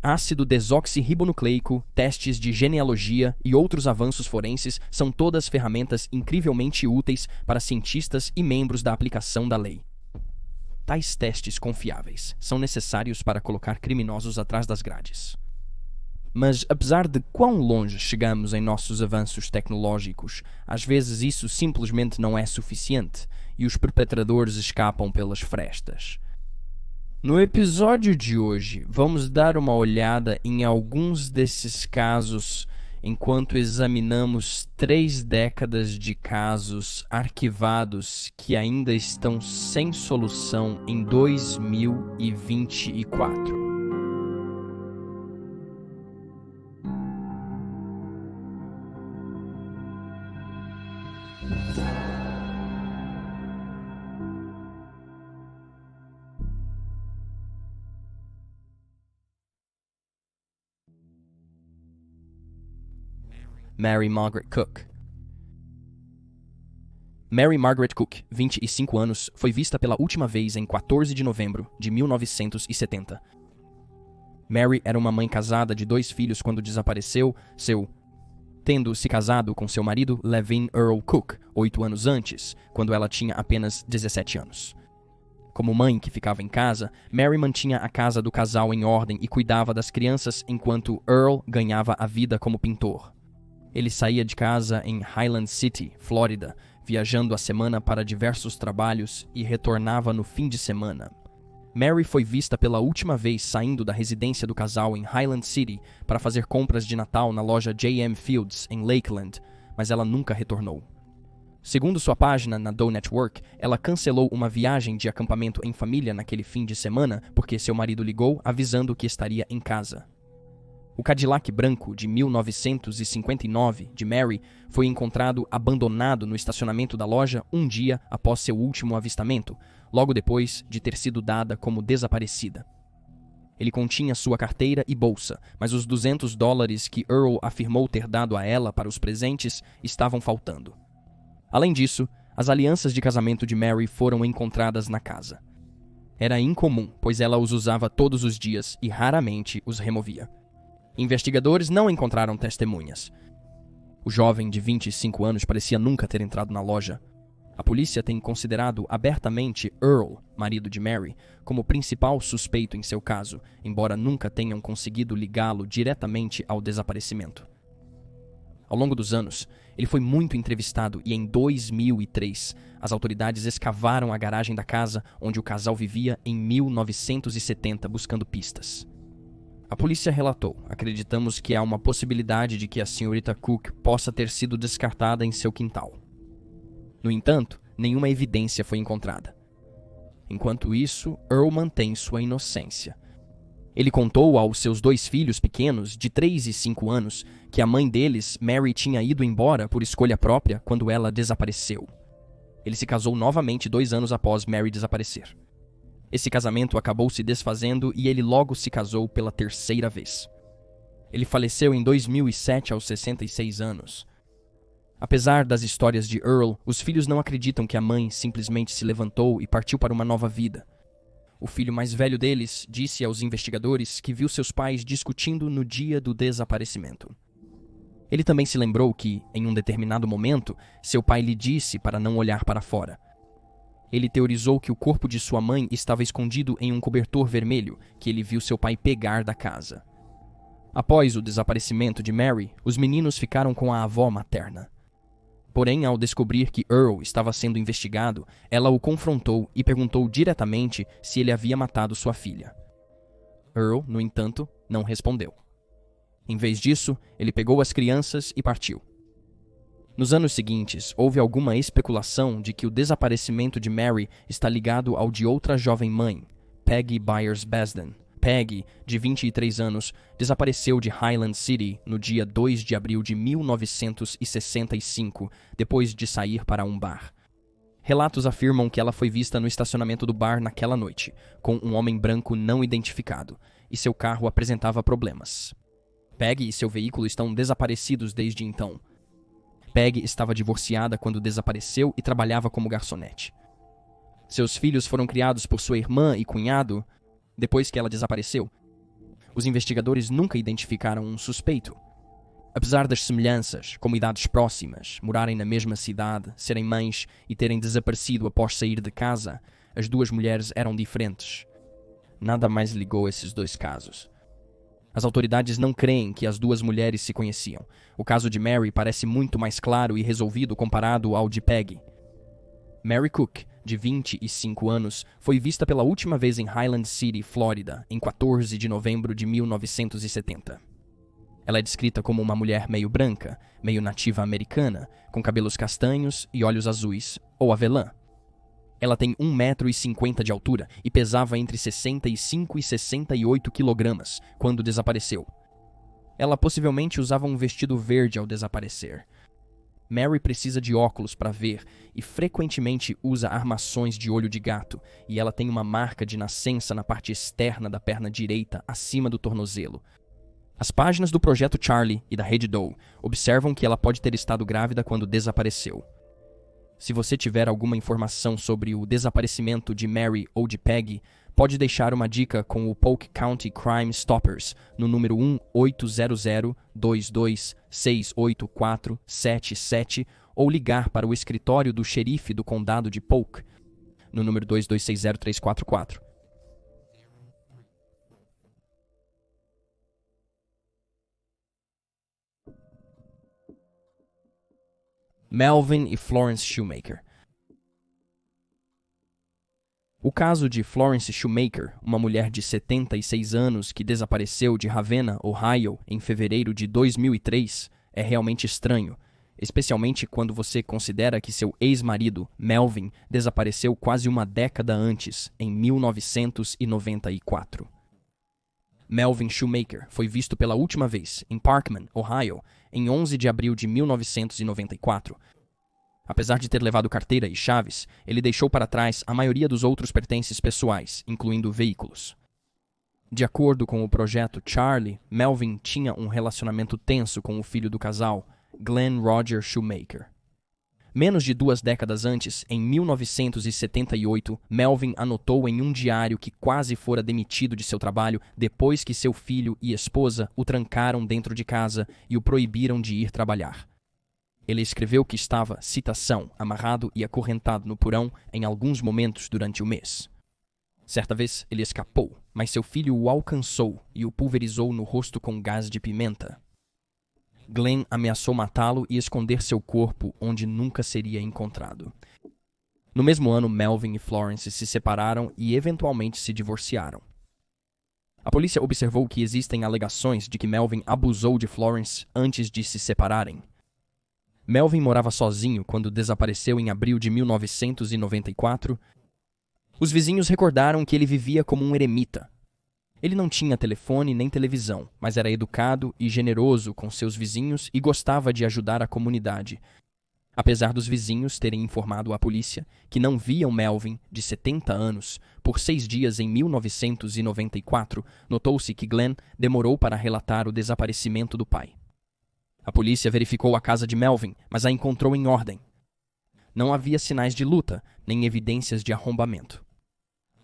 Ácido desoxirribonucleico, testes de genealogia e outros avanços forenses são todas ferramentas incrivelmente úteis para cientistas e membros da aplicação da lei. Tais testes confiáveis são necessários para colocar criminosos atrás das grades. Mas, apesar de quão longe chegamos em nossos avanços tecnológicos, às vezes isso simplesmente não é suficiente e os perpetradores escapam pelas frestas. No episódio de hoje, vamos dar uma olhada em alguns desses casos enquanto examinamos 3 décadas de casos arquivados que ainda estão sem solução em 2024. Mary Margaret Cook. Mary Margaret Cook, 25 anos, foi vista pela última vez em 14 de novembro de 1970. Mary era uma mãe casada de 2 filhos quando desapareceu, tendo se casado com seu marido Levin Earl Cook 8 anos antes, quando ela tinha apenas 17 anos. Como mãe que ficava em casa, Mary mantinha a casa do casal em ordem e cuidava das crianças enquanto Earl ganhava a vida como pintor. Ele saía de casa em Highland City, Flórida, viajando a semana para diversos trabalhos e retornava no fim de semana. Mary foi vista pela última vez saindo da residência do casal em Highland City para fazer compras de Natal na loja J.M. Fields, em Lakeland, mas ela nunca retornou. Segundo sua página na Doe Network, ela cancelou uma viagem de acampamento em família naquele fim de semana porque seu marido ligou avisando que estaria em casa. O Cadillac branco de 1959 de Mary foi encontrado abandonado no estacionamento da loja um dia após seu último avistamento, logo depois de ter sido dada como desaparecida. Ele continha sua carteira e bolsa, mas os $200 que Earl afirmou ter dado a ela para os presentes estavam faltando. Além disso, as alianças de casamento de Mary foram encontradas na casa. Era incomum, pois ela os usava todos os dias e raramente os removia. Investigadores não encontraram testemunhas. O jovem de 25 anos parecia nunca ter entrado na loja. A polícia tem considerado abertamente Earl, marido de Mary, como principal suspeito em seu caso, embora nunca tenham conseguido ligá-lo diretamente ao desaparecimento. Ao longo dos anos, ele foi muito entrevistado e em 2003, as autoridades escavaram a garagem da casa onde o casal vivia em 1970 buscando pistas. A polícia relatou: acreditamos que há uma possibilidade de que a senhorita Cook possa ter sido descartada em seu quintal. No entanto, nenhuma evidência foi encontrada. Enquanto isso, Earl mantém sua inocência. Ele contou aos seus 2 filhos pequenos, de 3 e 5 anos, que a mãe deles, Mary, tinha ido embora por escolha própria quando ela desapareceu. Ele se casou novamente 2 anos após Mary desaparecer. Esse casamento acabou se desfazendo e ele logo se casou pela 3ª vez. Ele faleceu em 2007 aos 66 anos. Apesar das histórias de Earl, os filhos não acreditam que a mãe simplesmente se levantou e partiu para uma nova vida. O filho mais velho deles disse aos investigadores que viu seus pais discutindo no dia do desaparecimento. Ele também se lembrou que, em um determinado momento, seu pai lhe disse para não olhar para fora. Ele teorizou que o corpo de sua mãe estava escondido em um cobertor vermelho que ele viu seu pai pegar da casa. Após o desaparecimento de Mary, os meninos ficaram com a avó materna. Porém, ao descobrir que Earl estava sendo investigado, ela o confrontou e perguntou diretamente se ele havia matado sua filha. Earl, no entanto, não respondeu. Em vez disso, ele pegou as crianças e partiu. Nos anos seguintes, houve alguma especulação de que o desaparecimento de Mary está ligado ao de outra jovem mãe, Peggy Byers Besden. Peggy, de 23 anos, desapareceu de Highland City no dia 2 de abril de 1965, depois de sair para um bar. Relatos afirmam que ela foi vista no estacionamento do bar naquela noite, com um homem branco não identificado, e seu carro apresentava problemas. Peggy e seu veículo estão desaparecidos desde então. Peggy estava divorciada quando desapareceu e trabalhava como garçonete. Seus filhos foram criados por sua irmã e cunhado depois que ela desapareceu. os investigadores nunca identificaram um suspeito. Apesar das semelhanças, como idades próximas, morarem na mesma cidade, serem mães e terem desaparecido após sair de casa, as duas mulheres eram diferentes. Nada mais ligou esses dois casos. As autoridades não creem que as duas mulheres se conheciam. O caso de Mary parece muito mais claro e resolvido comparado ao de Peggy. Mary Cook, de 25 anos, foi vista pela última vez em Highland City, Flórida, em 14 de novembro de 1970. Ela é descrita como uma mulher meio branca, meio nativa americana, com cabelos castanhos e olhos azuis, ou avelã. Ela tem 1,50 m de altura e pesava entre 65 e 68 kg quando desapareceu. Ela possivelmente usava um vestido verde ao desaparecer. Mary precisa de óculos para ver e frequentemente usa armações de olho de gato, e ela tem uma marca de nascença na parte externa da perna direita, acima do tornozelo. As páginas do Projeto Charlie e da Rede Doe observam que ela pode ter estado grávida quando desapareceu. Se você tiver alguma informação sobre o desaparecimento de Mary ou de Peggy, pode deixar uma dica com o Polk County Crime Stoppers no número 1-800-22-684-77 ou ligar para o escritório do xerife do condado de Polk no número 2260-344. Melvin e Florence Shoemaker. O caso de Florence Shoemaker, uma mulher de 76 anos que desapareceu de Ravenna, Ohio, em fevereiro de 2003, é realmente estranho, especialmente quando você considera que seu ex-marido, Melvin, desapareceu quase uma década antes, em 1994. Melvin Shoemaker foi visto pela última vez em Parkman, Ohio, em 11 de abril de 1994. Apesar de ter levado carteira e chaves, ele deixou para trás a maioria dos outros pertences pessoais, incluindo veículos. De acordo com o projeto Charlie, Melvin tinha um relacionamento tenso com o filho do casal, Glenn Roger Shoemaker. Menos de 2 décadas antes, em 1978, Melvin anotou em um diário que quase fora demitido de seu trabalho depois que seu filho e esposa o trancaram dentro de casa e o proibiram de ir trabalhar. Ele escreveu que estava, citação, amarrado e acorrentado no porão em alguns momentos durante o mês. Certa vez, ele escapou, mas seu filho o alcançou e o pulverizou no rosto com gás de pimenta. Glenn ameaçou matá-lo e esconder seu corpo onde nunca seria encontrado. No mesmo ano, Melvin e Florence se separaram e eventualmente se divorciaram. A polícia observou que existem alegações de que Melvin abusou de Florence antes de se separarem. Melvin morava sozinho quando desapareceu em abril de 1994. Os vizinhos recordaram que ele vivia como um eremita. Ele não tinha telefone nem televisão, mas era educado e generoso com seus vizinhos e gostava de ajudar a comunidade. Apesar dos vizinhos terem informado à polícia que não viam Melvin, de 70 anos, por 6 dias em 1994, notou-se que Glenn demorou para relatar o desaparecimento do pai. A polícia verificou a casa de Melvin, mas a encontrou em ordem. Não havia sinais de luta, nem evidências de arrombamento.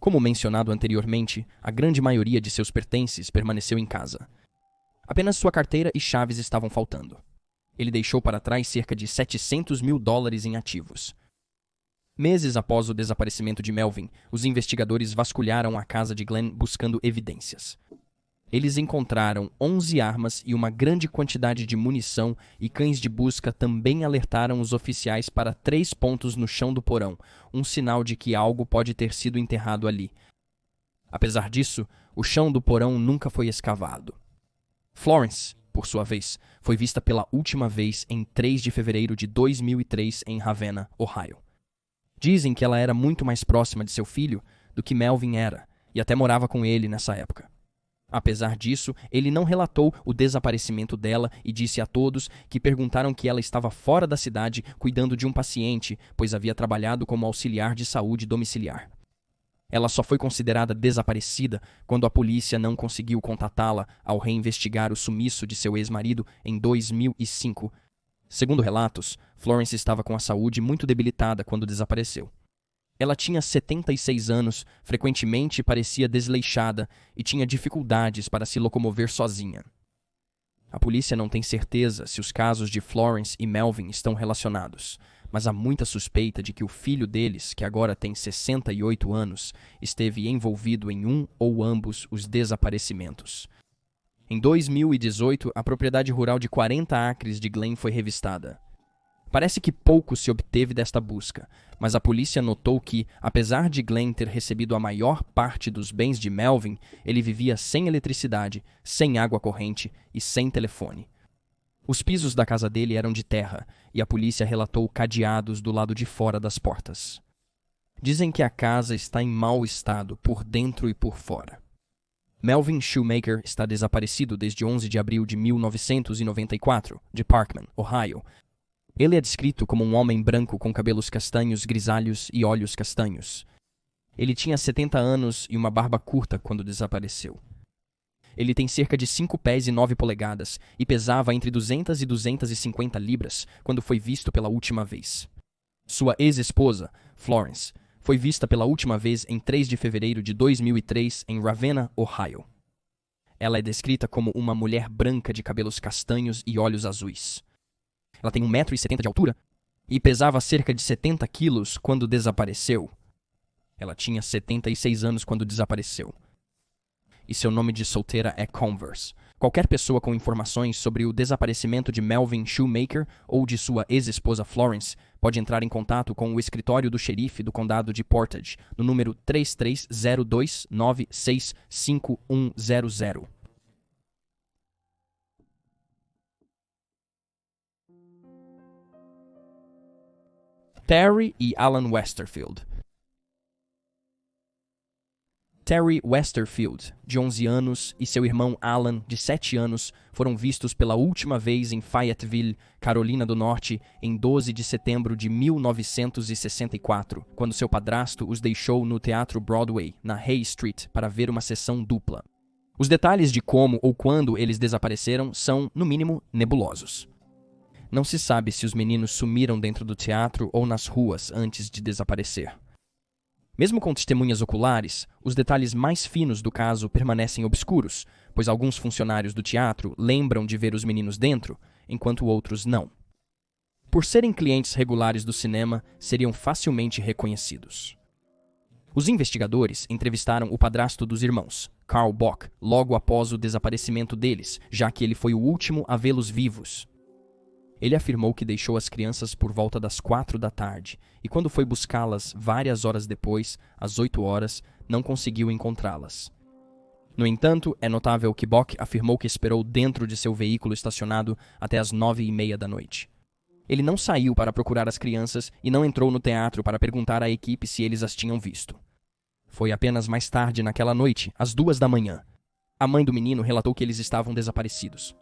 Como mencionado anteriormente, a grande maioria de seus pertences permaneceu em casa. Apenas sua carteira e chaves estavam faltando. Ele deixou para trás cerca de $700 mil em ativos. Meses após o desaparecimento de Melvin, os investigadores vasculharam a casa de Glenn buscando evidências. Eles encontraram 11 armas e uma grande quantidade de munição, e cães de busca também alertaram os oficiais para 3 pontos no chão do porão, um sinal de que algo pode ter sido enterrado ali. Apesar disso, o chão do porão nunca foi escavado. Florence, por sua vez, foi vista pela última vez em 3 de fevereiro de 2003 em Ravenna, Ohio. Dizem que ela era muito mais próxima de seu filho do que Melvin era, e até morava com ele nessa época. Apesar disso, ele não relatou o desaparecimento dela e disse a todos que perguntaram que ela estava fora da cidade cuidando de um paciente, pois havia trabalhado como auxiliar de saúde domiciliar. Ela só foi considerada desaparecida quando a polícia não conseguiu contatá-la ao reinvestigar o sumiço de seu ex-marido em 2005. Segundo relatos, Florence estava com a saúde muito debilitada quando desapareceu. Ela tinha 76 anos, frequentemente parecia desleixada e tinha dificuldades para se locomover sozinha. A polícia não tem certeza se os casos de Florence e Melvin estão relacionados, mas há muita suspeita de que o filho deles, que agora tem 68 anos, esteve envolvido em um ou ambos os desaparecimentos. Em 2018, a propriedade rural de 40 acres de Glen foi revistada. Parece que pouco se obteve desta busca, mas a polícia notou que, apesar de Glen ter recebido a maior parte dos bens de Melvin, ele vivia sem eletricidade, sem água corrente e sem telefone. Os pisos da casa dele eram de terra, e a polícia relatou cadeados do lado de fora das portas. Dizem que a casa está em mau estado, por dentro e por fora. Melvin Shoemaker está desaparecido desde 11 de abril de 1994, de Parkman, Ohio. Ele é descrito como um homem branco com cabelos castanhos grisalhos e olhos castanhos. Ele tinha 70 anos e uma barba curta quando desapareceu. Ele tem cerca de 5 pés e 9 polegadas e pesava entre 200 e 250 libras quando foi visto pela última vez. Sua ex-esposa, Florence, foi vista pela última vez em 3 de fevereiro de 2003 em Ravenna, Ohio. Ela é descrita como uma mulher branca de cabelos castanhos e olhos azuis. Ela tem 1,70 m de altura e pesava cerca de 70 quilos quando desapareceu. Ela tinha 76 anos quando desapareceu. E seu nome de solteira é Converse. Qualquer pessoa com informações sobre o desaparecimento de Melvin Shoemaker ou de sua ex-esposa Florence pode entrar em contato com o escritório do xerife do condado de Portage, no número 3302965100. Terry e Alan Westerfield. Terry Westerfield, de 11 anos, e seu irmão Alan, de 7 anos, foram vistos pela última vez em Fayetteville, Carolina do Norte, em 12 de setembro de 1964, quando seu padrasto os deixou no Teatro Broadway, na Hay Street, para ver uma sessão dupla. Os detalhes de como ou quando eles desapareceram são, no mínimo, nebulosos. Não se sabe se os meninos sumiram dentro do teatro ou nas ruas antes de desaparecer. Mesmo com testemunhas oculares, os detalhes mais finos do caso permanecem obscuros, pois alguns funcionários do teatro lembram de ver os meninos dentro, enquanto outros não. Por serem clientes regulares do cinema, seriam facilmente reconhecidos. Os investigadores entrevistaram o padrasto dos irmãos, Carl Bock, logo após o desaparecimento deles, já que ele foi o último a vê-los vivos. Ele afirmou que deixou as crianças por volta das 4 da tarde e quando foi buscá-las várias horas depois, às 8 horas, não conseguiu encontrá-las. No entanto, é notável que Bock afirmou que esperou dentro de seu veículo estacionado até as 9h30 da noite. Ele não saiu para procurar as crianças e não entrou no teatro para perguntar à equipe se eles as tinham visto. Foi apenas mais tarde naquela noite, às 2 da manhã. A mãe do menino relatou que eles estavam desaparecidos.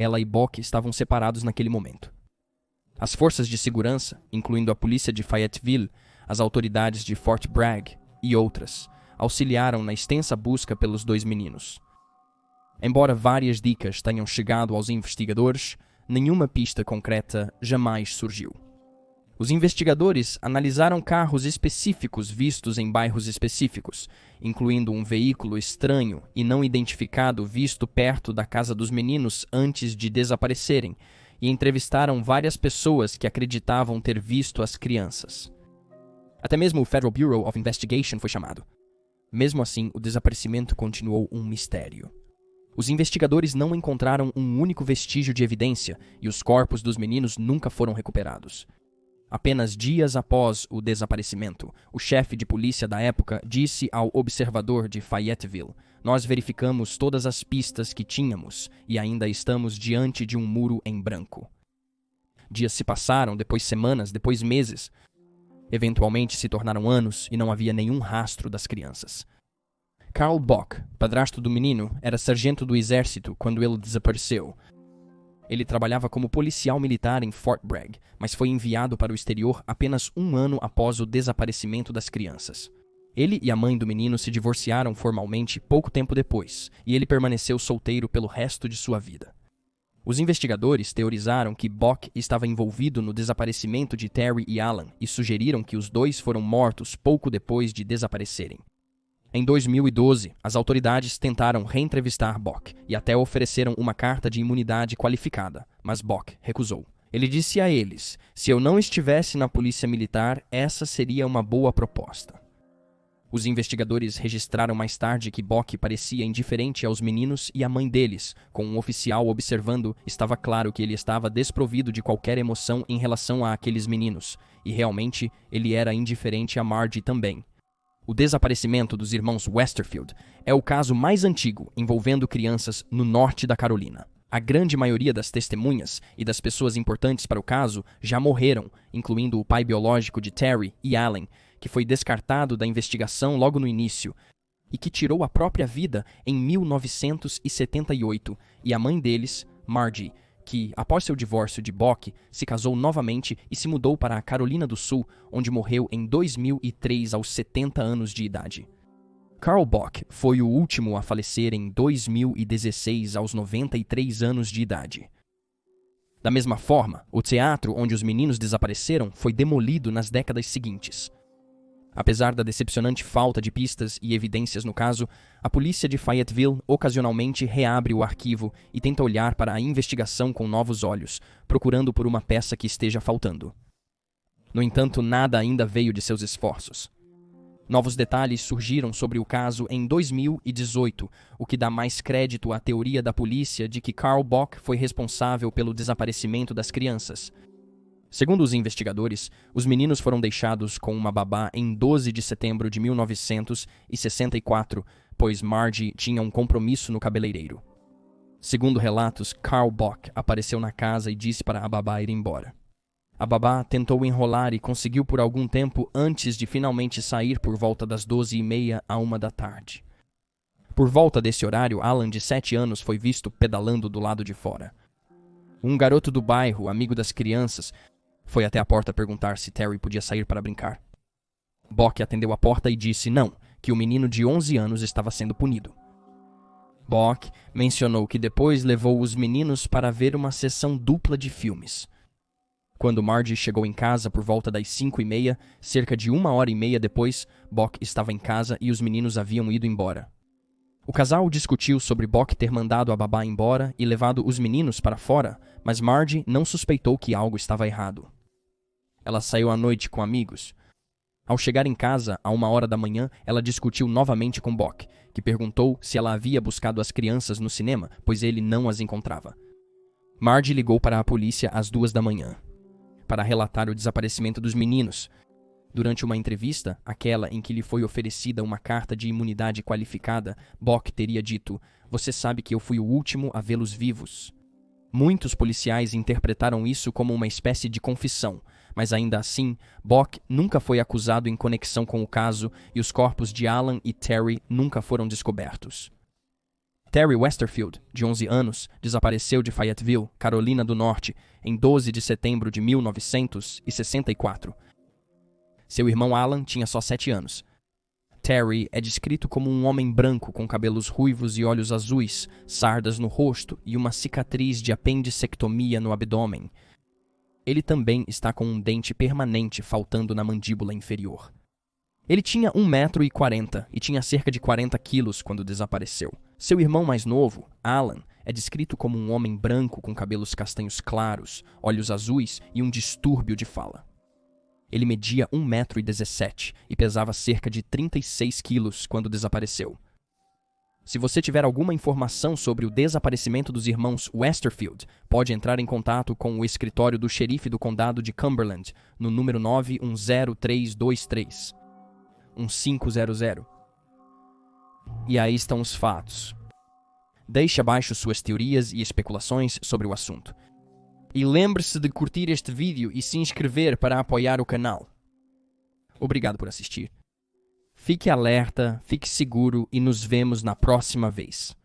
Ela e Bock estavam separados naquele momento. As forças de segurança, incluindo a polícia de Fayetteville, as autoridades de Fort Bragg e outras, auxiliaram na extensa busca pelos 2 meninos. Embora várias dicas tenham chegado aos investigadores, nenhuma pista concreta jamais surgiu. Os investigadores analisaram carros específicos vistos em bairros específicos, incluindo um veículo estranho e não identificado visto perto da casa dos meninos antes de desaparecerem, e entrevistaram várias pessoas que acreditavam ter visto as crianças. Até mesmo o Federal Bureau of Investigation foi chamado. Mesmo assim, o desaparecimento continuou um mistério. Os investigadores não encontraram um único vestígio de evidência e os corpos dos meninos nunca foram recuperados. Apenas dias após o desaparecimento, o chefe de polícia da época disse ao Observador de Fayetteville: "Nós verificamos todas as pistas que tínhamos e ainda estamos diante de um muro em branco." Dias se passaram, depois semanas, depois meses. Eventualmente se tornaram anos e não havia nenhum rastro das crianças. Carl Bock, padrasto do menino, era sargento do exército quando ele desapareceu. Ele trabalhava como policial militar em Fort Bragg, mas foi enviado para o exterior apenas 1 ano após o desaparecimento das crianças. Ele e a mãe do menino se divorciaram formalmente pouco tempo depois, e ele permaneceu solteiro pelo resto de sua vida. Os investigadores teorizaram que Bock estava envolvido no desaparecimento de Terry e Alan e sugeriram que os dois foram mortos pouco depois de desaparecerem. Em 2012, as autoridades tentaram reentrevistar Bock e até ofereceram uma carta de imunidade qualificada, mas Bock recusou. Ele disse a eles: se eu não estivesse na polícia militar, essa seria uma boa proposta. Os investigadores registraram mais tarde que Bock parecia indiferente aos meninos e à mãe deles. Com um oficial observando, estava claro que ele estava desprovido de qualquer emoção em relação a aqueles meninos, e realmente ele era indiferente a Margie também. O desaparecimento dos irmãos Westerfield é o caso mais antigo envolvendo crianças no norte da Carolina. A grande maioria das testemunhas e das pessoas importantes para o caso já morreram, incluindo o pai biológico de Terry e Alan, que foi descartado da investigação logo no início e que tirou a própria vida em 1978, e a mãe deles, Margie, que, após seu divórcio de Bock, se casou novamente e se mudou para a Carolina do Sul, onde morreu em 2003 aos 70 anos de idade. Carl Bock foi o último a falecer em 2016 aos 93 anos de idade. Da mesma forma, o teatro onde os meninos desapareceram foi demolido nas décadas seguintes. Apesar da decepcionante falta de pistas e evidências no caso, a polícia de Fayetteville ocasionalmente reabre o arquivo e tenta olhar para a investigação com novos olhos, procurando por uma peça que esteja faltando. No entanto, nada ainda veio de seus esforços. Novos detalhes surgiram sobre o caso em 2018, o que dá mais crédito à teoria da polícia de que Carl Bock foi responsável pelo desaparecimento das crianças. Segundo os investigadores, os meninos foram deixados com uma babá em 12 de setembro de 1964, pois Margie tinha um compromisso no cabeleireiro. Segundo relatos, Carl Bock apareceu na casa e disse para a babá ir embora. A babá tentou enrolar e conseguiu por algum tempo antes de finalmente sair por volta das 12h30 a 1 da tarde. Por volta desse horário, Alan, de 7 anos, foi visto pedalando do lado de fora. Um garoto do bairro, amigo das crianças, foi até a porta perguntar se Terry podia sair para brincar. Bock atendeu a porta e disse não, que o menino de 11 anos estava sendo punido. Bock mencionou que depois levou os meninos para ver uma sessão dupla de filmes. Quando Margie chegou em casa por volta das 5h30, cerca de 1h30 depois, Bock estava em casa e os meninos haviam ido embora. O casal discutiu sobre Bock ter mandado a babá embora e levado os meninos para fora, mas Margie não suspeitou que algo estava errado. Ela saiu à noite com amigos. Ao chegar em casa, à 1h da manhã, ela discutiu novamente com Bock, que perguntou se ela havia buscado as crianças no cinema, pois ele não as encontrava. Margie ligou para a polícia às 2 da manhã, para relatar o desaparecimento dos meninos. Durante uma entrevista, aquela em que lhe foi oferecida uma carta de imunidade qualificada, Bock teria dito: "Você sabe que eu fui o último a vê-los vivos." Muitos policiais interpretaram isso como uma espécie de confissão, mas ainda assim, Bock nunca foi acusado em conexão com o caso e os corpos de Alan e Terry nunca foram descobertos. Terry Westerfield, de 11 anos, desapareceu de Fayetteville, Carolina do Norte, em 12 de setembro de 1964. Seu irmão Alan tinha só 7 anos. Terry é descrito como um homem branco com cabelos ruivos e olhos azuis, sardas no rosto e uma cicatriz de apendicectomia no abdômen. Ele também está com um dente permanente faltando na mandíbula inferior. Ele tinha 1,40 m e tinha cerca de 40 quilos quando desapareceu. Seu irmão mais novo, Alan, é descrito como um homem branco com cabelos castanhos claros, olhos azuis e um distúrbio de fala. Ele media 1,17 m e pesava cerca de 36 quilos quando desapareceu. Se você tiver alguma informação sobre o desaparecimento dos irmãos Westerfield, pode entrar em contato com o escritório do xerife do condado de Cumberland no número 910323 1500. E aí estão os fatos. Deixe abaixo suas teorias e especulações sobre o assunto. E lembre-se de curtir este vídeo e se inscrever para apoiar o canal. Obrigado por assistir. Fique alerta, fique seguro e nos vemos na próxima vez.